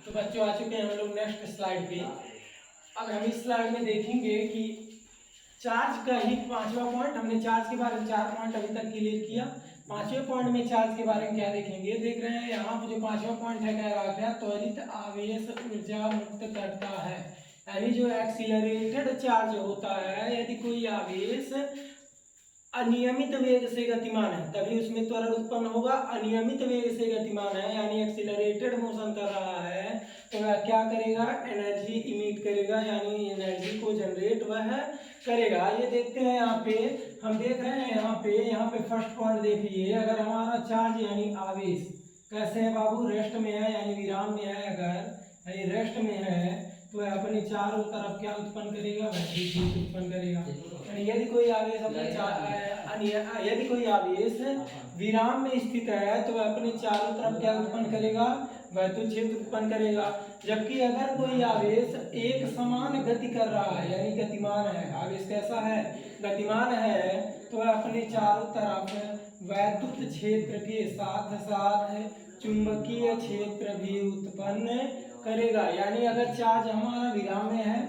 तो बच्चों आ चुके हैं हम लोग नेक्स्ट स्लाइड पे। अब हम इस स्लाइड में देखेंगे कि चार्ज का ही पांचवा पॉइंट, हमने चार्ज के बारे में 4 पॉइंट अभी तक क्लियर किया। पांचवें पॉइंट में चार्ज के बारे में क्या देखेंगे, देख रहे हैं यहाँ पे जो पांचवा पॉइंट है कह रहा है त्वरित आवेश ऊर्जा मुक्त करता है। यानी जो एक्सीलरेटेड चार्ज होता है, यदि कोई आवेश अनियमित वेग से गतिमान है तभी उसमें त्वरण उत्पन्न होगा। अनियमित वेग से गतिमान है यानी एक्सीलरेटेड मोशन कर रहा है तो वह क्या करेगा, एनर्जी इमिट करेगा यानी एनर्जी को जनरेट वह करेगा। ये देखते हैं यहाँ पे, हम देख रहे हैं यहाँ पे फर्स्ट पॉइंट देखिए। अगर हमारा चार्ज यानी आवेश कैसे है बाबू, रेस्ट में है यानी विराम में है, अगर यानी रेस्ट में है तो वह अपने चारों तरफ क्या उत्पन्न करेगा, वैद्युत उत्पन्न करेगा। यदि कोई आवेश यदि कोई आवेश विराम में स्थित है तो वह अपने चारों तरफ क्या उत्पन्न करेगा, वैद्युत क्षेत्र उत्पन्न करेगा। जबकि अगर कोई आवेश एक समान गति कर रहा है यानी गतिमान है, आवेश कैसा है, गतिमान है, तो वह अपने चारों तरफ वैद्युत क्षेत्र के साथ साथ चुंबकीय क्षेत्र भी उत्पन्न करेगा। यानी अगर चार्ज हमारा विराम में है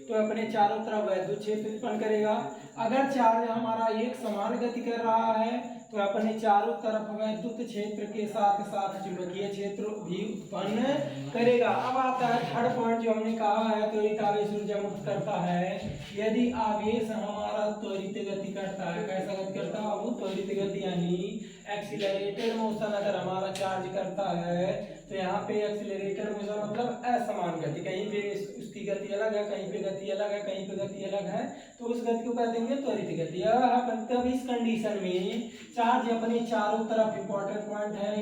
तो अपने चारों तरफ वैद्युत क्षेत्र उत्पन्न करेगा। अगर चार्ज हमारा एक समान गति कर रहा है तो अपने चारों तरफ वैद्युत क्षेत्र के साथ साथ चुंबकीय क्षेत्र भी उत्पन्न करेगा। अब आता है थर्ड पॉइंट जो हमने कहा है त्वरित आवेश ऊर्जा मुक्त करता है। यदि आवेश हमारा त्वरित गति करता है, कैसा गति करता है वो त्वरित गति यानी एक्सीलरेटेड मोशन अगर हमारा चार्ज करता है तो यहाँ पे एक्सीलरेटेड मोशन मतलब असमान गति, कहीं पे उसकी गति अलग है, कहीं पे गति अलग है, कहीं पे गति अलग है, तो उस गति को कह देंगे त्वरित गति। तब इस कंडीशन में चार्ज अपने चारों तरफ, इंपॉर्टेंट पॉइंट है,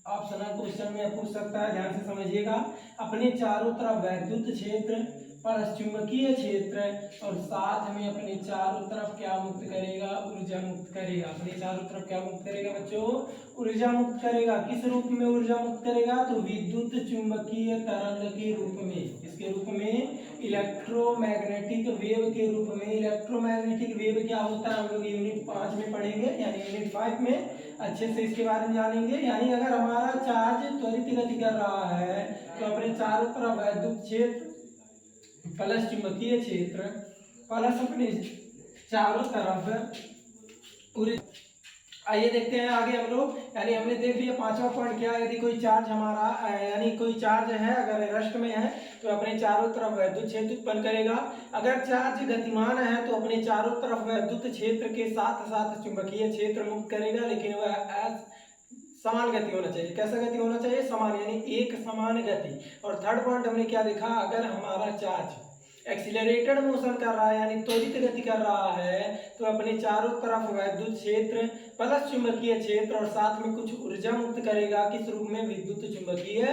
ऑप्शनल क्वेश्चन में पूछ सकता है, ध्यान से समझिएगा, अपने चारों तरफ वैद्युत क्षेत्र प्लस चुंबकीय क्षेत्र और साथ में अपने चारों तरफ क्या मुक्त करेगा, ऊर्जा मुक्त करेगा। अपने चारों तरफ क्या मुक्त करेगा बच्चों, ऊर्जा मुक्त करेगा। किस रूप में ऊर्जा मुक्त करेगा, तो विद्युत चुंबकीय तरंग के रूप में, इसके रूप में इलेक्ट्रोमैग्नेटिक वेव के रूप में। इलेक्ट्रोमैग्नेटिक वेव क्या होता है हम लोग यूनिट 5 में पढ़ेंगे यानी यूनिट 5 में अच्छे से इसके बारे में जानेंगे। यानी अगर हमारा चार्ज त्वरित गति कर रहा है तो अपने चारों तरफ वैद्युत क्षेत्र प्लस चुंबकीय क्षेत्र प्लस अपने चारों तरफ ऊर्जा। आइए देखते हैं आगे हम लोग। यानी हमने देख लिया पांचवा पॉइंट क्या, यदि कोई चार्ज हमारा यानी कोई चार्ज है अगर रेस्ट में है तो अपने चारों तरफ वैद्युत क्षेत्र उत्पन्न करेगा। अगर चार्ज गतिमान है तो अपने चारों तरफ वैद्युत क्षेत्र के साथ साथ चुंबकीय क्षेत्र मुक्त करेगा, लेकिन वह समान गति होना चाहिए। कैसा गति होना चाहिए, समान यानी एक समान गति। और थर्ड पॉइंट हमने क्या देखा, अगर हमारा चार्ज एक्सीलरेटेड मोशन कर रहा है यानी त्वरित गति कर रहा है तो अपने चारों तरफ वैद्युत क्षेत्र प्लस चुंबकीय क्षेत्र और साथ में कुछ ऊर्जा मुक्त करेगा। किस रूप में, विद्युत चुंबकीय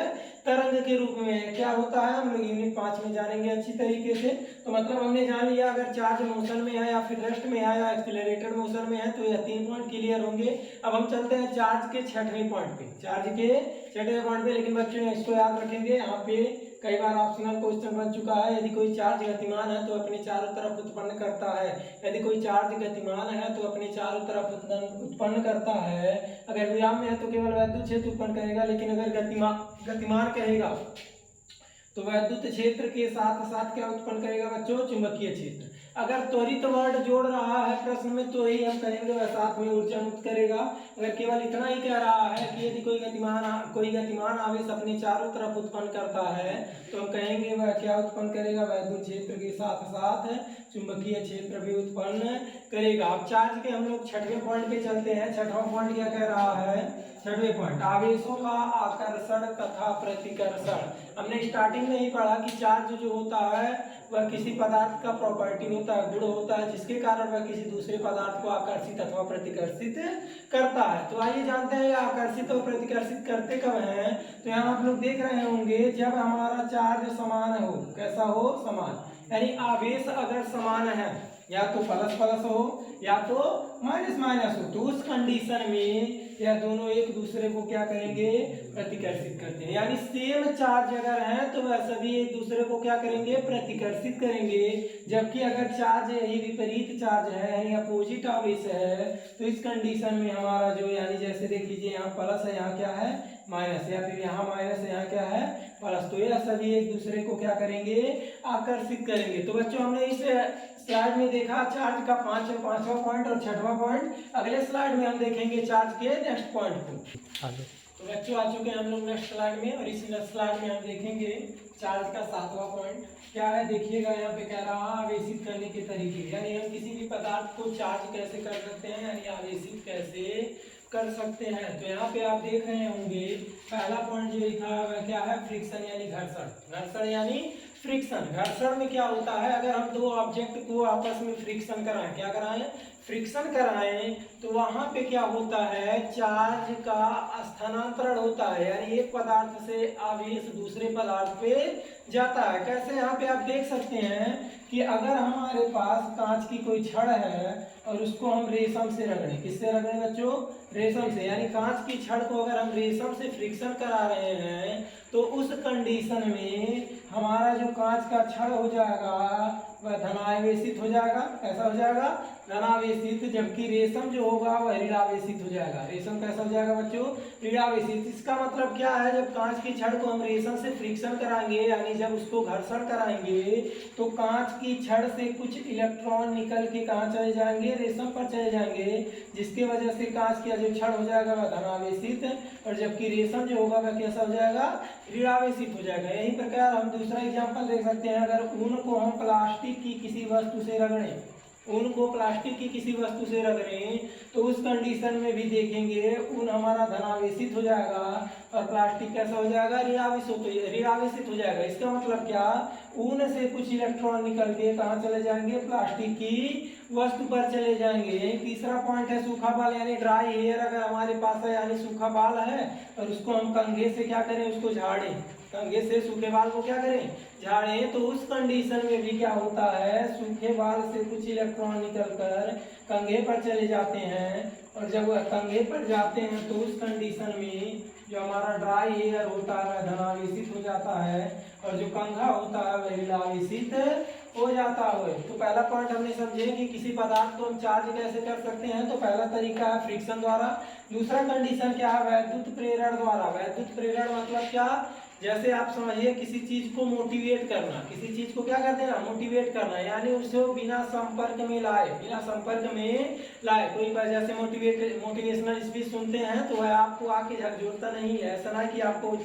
तरंग के रूप में। क्या होता है हम लोग यूनिट 5 में जानेंगे अच्छी तरीके से। तो मतलब हमने जान लिया अगर चार्ज मोशन में है या फिर रेस्ट में है या एक्सीलरेटेड मोशन में है तो यह 3 पॉइंट क्लियर होंगे। अब हम चलते हैं चार्ज के 6वें पॉइंट पे, चार्ज के 6वें पॉइंट पे। लेकिन बच्चों इसको याद रखेंगे, यहाँ पे कई बार ऑप्शनल क्वेश्चन बन चुका है। यदि कोई चार्ज गतिमान है तो अपने चारों तरफ उत्पन्न करता है। यदि कोई चार्ज गतिमान है तो अपने चारों तरफ उत्पन्न करता है। अगर विराम में है तो केवल वैद्युत क्षेत्र उत्पन्न करेगा, लेकिन अगर गतिमान कहेगा तो वैद्युत क्षेत्र के साथ साथ क्या उत्पन्न करेगा बच्चों, चुंबकीय क्षेत्र। अगर त्वरित वर्ड जोड़ रहा है प्रश्न में तो ही हम कहेंगे वह साथ में ऊर्जा मुक्त करेगा। अगर केवल इतना ही कह रहा है कि यदि कोई गतिमान आवेश अपने चारों तरफ उत्पन्न करता है तो हम कहेंगे वह क्या उत्पन्न करेगा, वैद्युत क्षेत्र के साथ साथ चुंबकीय क्षेत्र भी उत्पन्न करेगा। अब चार्ज के हम लोग 6वें पॉइंट पे चलते हैं। 6वां पॉइंट क्या कह रहा है, 6वें पॉइंट आवेशों का आकर्षण तथा प्रतिकर्षण। हमने स्टार्टिंग में ही पढ़ा कि चार्ज जो होता है वह किसी पदार्थ का प्रॉपर्टी होता है, गुण होता है, जिसके कारण वह किसी दूसरे पदार्थ को आकर्षित अथवा प्रतिकर्षित करता है। तो आइए जानते हैं आकर्षित और प्रतिकर्षित करते कब हैं। तो यहाँ आप लोग देख रहे होंगे जब हमारा चार्ज समान हो, कैसा हो, समान, यानी आवेश अगर समान है या तो प्लस प्लस हो या तो माइनस माइनस हो, तो उस कंडीशन में यह दोनों एक दूसरे को क्या करेंगे, प्रतिकर्षित करते हैं। यानी सेम चार्ज अगर है तो वह सभी एक दूसरे को क्या करेंगे, प्रतिकर्षित करेंगे। जबकि अगर चार्ज यही विपरीत चार्ज है यानी अपोजिट आवेश है तो इस कंडीशन में हमारा जो, यानी जैसे देख लीजिए यहाँ प्लस है, यहाँ क्या है, माइनस, या फिर यहाँ माइनस है, यहाँ क्या है, तो यह सभी एक दूसरे को क्या करेंगे, आकर्षित करेंगे। तो बच्चों हमने इस स्लाइड में देखा चार्ज का पांचवा पॉइंट और छठवां पॉइंट। अगले स्लाइड में हम देखेंगे चार्ज के नेक्स्ट पॉइंट को। तो बच्चों आ चुके हैं हम लोग नेक्स्ट स्लाइड में, और इस स्लाइड में हम देखेंगे चार्ज का 7वां पॉइंट क्या है। देखिएगा यहाँ पे कह रहा है आवेशित करने के तरीके, यानी हम किसी भी पदार्थ को चार्ज कैसे कर सकते हैं, यानी आवेशित कैसे कर सकते हैं। तो यहाँ पे आप देख रहे होंगे पहला पॉइंट जो लिखा है वह क्या है, फ्रिक्शन यानी घर्षण। घर्षण यानी फ्रिक्शन। घर्षण में क्या होता है, अगर हम दो ऑब्जेक्ट को आपस में फ्रिक्शन कराएं, क्या कराएं, फ्रिक्शन कराएं, तो वहां पे क्या होता है, चार्ज का स्थानांतरण होता है, यानी एक पदार्थ से आवेश दूसरे पदार्थ पे जाता है। कैसे, यहाँ पे आप देख सकते हैं कि अगर हमारे पास कांच की कोई छड़ है और उसको हम रेशम से रगड़ें, किससे रगड़ें बच्चों, रेशम से, यानी कांच की छड़ को अगर हम रेशम से फ्रिक्शन करा रहे हैं तो उस कंडीशन में हमारा जो कांच का छड़ हो जाएगा वह धनावेशित हो जाएगा। कैसा हो जाएगा, धनावेशित, जबकि रेशम जो होगा वह ऋणावेशित हो जाएगा। रेशम कैसा हो जाएगा बच्चों, ऋणावेशित। इसका मतलब क्या है, जब कांच की छड़ को हम रेशम से फ्रिक्शन कराएंगे, यानी जब उसको घर्षण कराएंगे, तो कांच की छड़ से कुछ इलेक्ट्रॉन निकल के कहाँ चले जाएंगे, रेशम पर चले जाएंगे, जिसकी वजह से कांच का जो छड़ हो जाएगा वह धनावेशित, और जबकि रेशम जो होगा वह कैसा हो जाएगा, ऋणावेशित हो जाएगा। यही प्रकार हम दूसरा एग्जाम्पल देख सकते हैं, अगर ऊन को हम प्लास्टिक की किसी वस्तु से रगड़ें, ऊन को प्लास्टिक की किसी वस्तु से रगड़ें, तो उस कंडीशन में भी देखेंगे ऊन हमारा धनावेशित हो जाएगा और प्लास्टिक कैसा हो जाएगा, ऋणावेशित हो जाएगा। इसका मतलब क्या, ऊन से कुछ इलेक्ट्रॉन निकल के कहाँ चले जाएंगे, प्लास्टिक की वस्तु पर चले जाएंगे। तीसरा पॉइंट है सूखा बाल यानी ड्राई हेयर। अगर हमारे पास है यानी सूखा बाल है और उसको हम कंघे से क्या करें, उसको झाड़ें, कंघे से सूखे बाल को क्या करें, झाड़ें, तो उस कंडीशन में भी क्या होता है, सूखे बाल से कुछ इलेक्ट्रॉन निकलकर कंघे पर चले जाते हैं, और जब वह कंघे पर जाते हैं तो उस कंडीशन में जो हमारा ड्राई हेयर होता है वह धनावेशित हो जाता है, और जो कंघा होता है वह ऋणावेशित हो जाता है। तो पहला पॉइंट हमने समझे कि किसी पदार्थ को हम चार्ज कैसे कर सकते हैं। तो पहला तरीका है फ्रिक्शन द्वारा। दूसरा कंडीशन क्या है, वैद्युत प्रेरण द्वारा। वैद्युत प्रेरण मतलब क्या, जैसे आप समझिए किसी चीज को मोटिवेट करना, किसी चीज को क्या करते हैं, मोटिवेट करना, यानी उसे बिना संपर्क में लाए, बिना संपर्क में लाए। कोई जैसे मोटिवेशनल स्पीच सुनते हैं तो वह आपको आके झकझोरता नहीं है, ऐसा ना कि आपको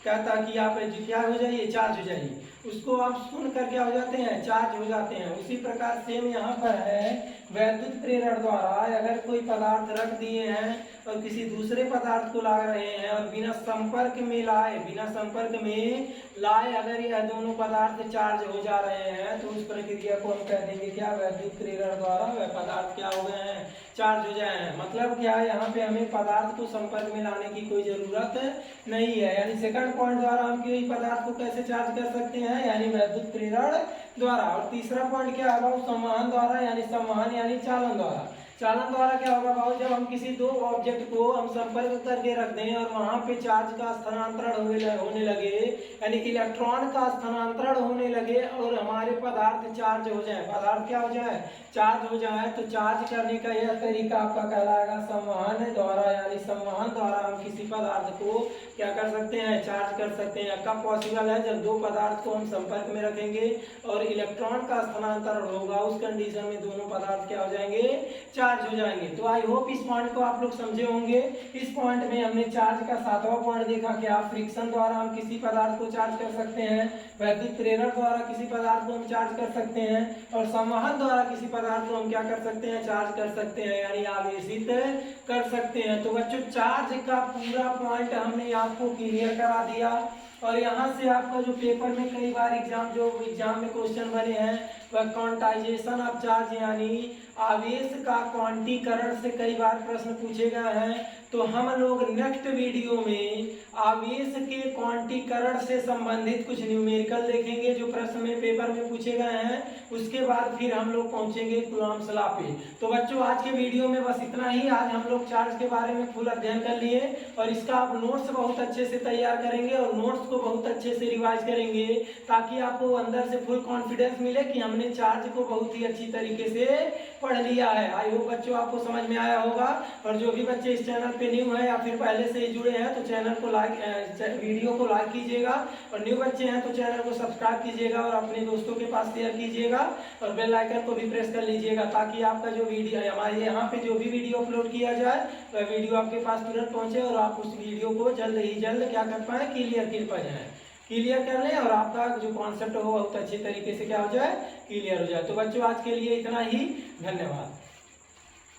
कहता कि आप क्या हो जाइए, चार्ज हो जाइए, उसको आप सुनकर क्या हो जाते हैं, चार्ज हो जाते हैं। उसी प्रकार सेम यहाँ पर है, वैद्युत प्रेरण द्वारा अगर कोई पदार्थ रख दिए हैं और किसी दूसरे पदार्थ को ला रहे हैं और बिना संपर्क में लाए, बिना संपर्क में लाए अगर यह दोनों पदार्थ चार्ज हो जा रहे हैं, तो उस प्रक्रिया को हम कह देंगे क्या, वैद्युत प्रेरण द्वारा वह पदार्थ क्या हो गए हैं, चार्ज हो जाए हैं। मतलब क्या है, यहाँ पे हमें पदार्थ को संपर्क में लाने की कोई जरूरत नहीं है। यानी सेकंड पॉइंट द्वारा हम कोई पदार्थ को कैसे चार्ज कर सकते हैं, यानी वैद्युत प्रेरण द्वारा। और तीसरा पॉइंट क्या है, संवहन द्वारा, यानी संवहन यानी चालन द्वारा। चालन द्वारा क्या होगा भाव, जब हम किसी दो ऑब्जेक्ट को हम संपर्क करके रख दें और वहां पे चार्ज का स्थानांतरण होने लगे, यानी इलेक्ट्रॉन का स्थानांतरण होने लगे और हमारे पदार्थ चार्ज हो जाए, पदार्थ क्या हो जाए, चार्ज हो जाए, तो चार्ज करने का यह तरीका आपका कहलाएगा संवहन द्वारा। यानी संवहन द्वारा हम किसी पदार्थ को क्या कर सकते हैं, चार्ज कर सकते हैं। कब पॉसिबल है, जब दो पदार्थ को हम संपर्क में रखेंगे और इलेक्ट्रॉन का स्थानांतरण होगा, उस कंडीशन में दोनों पदार्थ क्या हो जाएंगे, चार्ज हो जाएंगे। तो आई होप इस पॉइंट को आप लोग समझे होंगे। इस पॉइंट में हमने चार्ज का 7वां पॉइंट देखा, क्या फ्रिक्शन द्वारा हम किसी पदार्थ को चार्ज कर सकते हैं, वैद्युत प्रेरण द्वारा किसी पदार्थ को हम चार्ज कर सकते हैं, और संवहन द्वारा किसी पदार्थ को हम क्या कर सकते हैं, चार्ज कर सकते हैं, यानी आवेशित कर सकते हैं। तो बच्चों चार्ज का पूरा पॉइंट हमने आपको क्लियर करा दिया, और यहाँ से आपका जो पेपर में कई बार एग्जाम में क्वेश्चन बने हैं वह क्वांटाइजेशन ऑफ चार्ज यानी आवेश का क्वांटीकरण से कई बार प्रश्न पूछे गए हैं। तो हम लोग नेक्स्ट वीडियो में आवेश के क्वांटीकरण से संबंधित कुछ न्यूमेरिकल देखेंगे जो प्रश्न में पेपर में पूछे गए हैं। उसके बाद फिर हम लोग पहुंचेंगे कूलॉम्स लॉ पे। तो बच्चों आज के वीडियो में बस इतना ही। आज हम लोग चार्ज के बारे में फुल अध्ययन कर लिए और इसका आप नोट्स बहुत अच्छे से तैयार करेंगे और नोट्स को बहुत अच्छे से रिवाइज करेंगे ताकि आपको अंदर से फुल कॉन्फिडेंस मिले कि हमने चार्ज को बहुत ही अच्छी तरीके से पढ़ लिया है। आई होप बच्चों आपको समझ में आया होगा, और जो भी बच्चे इस चैनल पे न्यू है या फिर पहले से ही जुड़े हैं तो चैनल को वीडियो को लाइक कीजिएगा, और न्यू बच्चे हैं तो चैनल को सब्सक्राइब कीजिएगा और अपने दोस्तों के पास शेयर कीजिएगा, और बेल आइकन को भी प्रेस कर लीजिएगा ताकि आपका जो वीडियो हमारे यहाँ पे जो भी वीडियो अपलोड किया जाए वह वीडियो आपके पास तुरंत पहुँचे और आप उस वीडियो को जल्द ही जल्द क्या कर पाए, क्लियर कर लें, और आपका जो कॉन्सेप्ट हो बहुत अच्छे तरीके से क्या हो जाए, क्लियर हो जाए। तो बच्चों आज के लिए इतना ही, धन्यवाद।